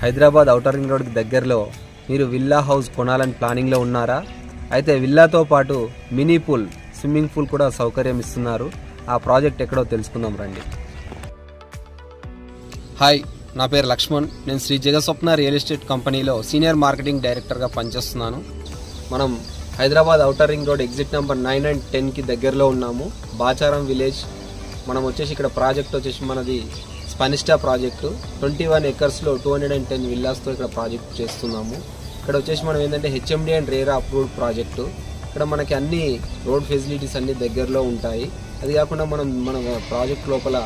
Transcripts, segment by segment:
Hyderabad outer ring రోడ్కి దగ్గరలో మీరు విల్లా హౌస్ కొనాలని ప్లానింగ్లో ఉన్నారా? అయితే విల్లాతో పాటు మినీ పూల్, స్విమ్మింగ్ పూల్ కూడా సౌకర్యం ఇస్తున్నారు. ఆ ప్రాజెక్ట్ ఎక్కడో తెలుసుకుందాం రండి. హాయ్, నా పేరు లక్ష్మణ్. నేను శ్రీ జగస్వప్న రియల్ ఎస్టేట్ కంపెనీలో సీనియర్ మార్కెటింగ్ డైరెక్టర్గా పనిచేస్తున్నాను. మనం Hyderabad outer ring road exit number 9 and 10కి దగ్గరలో ఉన్నాము. బాచారం విలేజ్. మనం వచ్చేసి ఇక్కడ ప్రాజెక్ట్ వచ్చేసి మనది స్పానిస్టా ప్రాజెక్టు. 21 acresలో 210 విల్లాస్తో ఇక్కడ ప్రాజెక్ట్ చేస్తున్నాము. ఇక్కడ వచ్చేసి మనం ఏంటంటే HMD and RERA approved project. ఇక్కడ మనకి అన్ని రోడ్ ఫెసిలిటీస్ అన్ని దగ్గరలో ఉంటాయి. అది కాకుండా మన ప్రాజెక్ట్ లోపల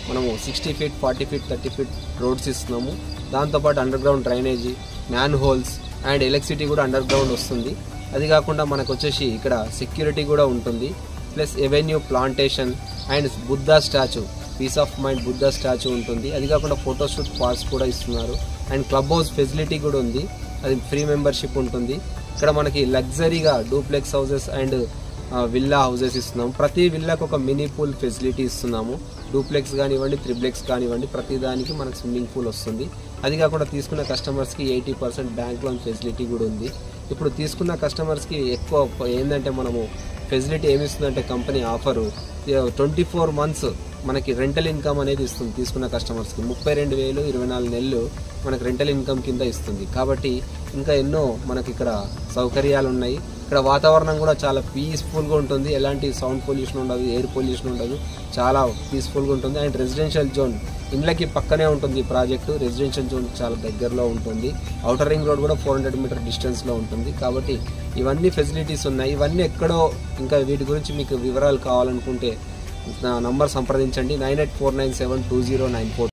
మనము 60 feet, 40 feet, 30 feet రోడ్స్ ఇస్తున్నాము. దాంతోపాటు underground drainage, manholes and electricity కూడా అండర్ గ్రౌండ్ వస్తుంది. అది కాకుండా మనకు వచ్చేసి ఇక్కడ సెక్యూరిటీ కూడా ఉంటుంది. Plus avenue plantation and Buddha statue, peace of mind Buddha statue ఉంటుంది. అది కాకుండా ఫోటోషూట్ పార్క్స్ కూడా ఇస్తున్నారు. అండ్ క్లబ్ హౌస్ ఫెసిలిటీ కూడా ఉంది. అది ఫ్రీ మెంబర్షిప్ ఉంటుంది. ఇక్కడ మనకి లగ్జరీగా duplex houses and villa houses ఇస్తున్నాము. ప్రతి విల్లాకు ఒక మినీ పూల్ ఫెసిలిటీ ఇస్తున్నాము. డూప్లెక్స్ కానివ్వండి, త్రిప్లెక్స్ కానివ్వండి, ప్రతి దానికి మనకు స్విమ్మింగ్ పూల్ వస్తుంది. అది కాకుండా తీసుకున్న కస్టమర్స్కి 80% బ్యాంక్ లోన్ ఫెసిలిటీ కూడా ఉంది. ఇప్పుడు తీసుకున్న కస్టమర్స్కి ఎక్కువ ఏంటంటే మనము ఫెసిలిటీ ఏమి ఇస్తుందంటే కంపెనీ ఆఫరు 24 months మనకి రెంటల్ ఇన్కమ్ అనేది ఇస్తుంది. తీసుకున్న కస్టమర్స్కి 32,000 24 నెలలు మనకి రెంటల్ ఇన్కమ్ కింద ఇస్తుంది. కాబట్టి ఇంకా ఎన్నో మనకి ఇక్కడ సౌకర్యాలు ఉన్నాయి. ఇక్కడ వాతావరణం కూడా చాలా పీస్ఫుల్గా ఉంటుంది. ఎలాంటి సౌండ్ పొల్యూషన్ ఉండదు, ఎయిర్ పొల్యూషన్ ఉండదు. చాలా పీస్ఫుల్గా ఉంటుంది. అండ్ రెసిడెన్షియల్ జోన్ ఇండ్లకి పక్కనే ఉంటుంది ఈ ప్రాజెక్టు. రెసిడెన్షియల్ జోన్ చాలా దగ్గరలో ఉంటుంది. ఔటర్ రింగ్ రోడ్ కూడా 400 meter డిస్టెన్స్లో ఉంటుంది. కాబట్టి ఇవన్నీ ఫెసిలిటీస్ ఉన్నాయి. ఇవన్నీ ఎక్కడో ఇంకా వీటి గురించి మీకు వివరాలు కావాలనుకుంటే నా నంబర్ సంప్రదించండి 9849720942.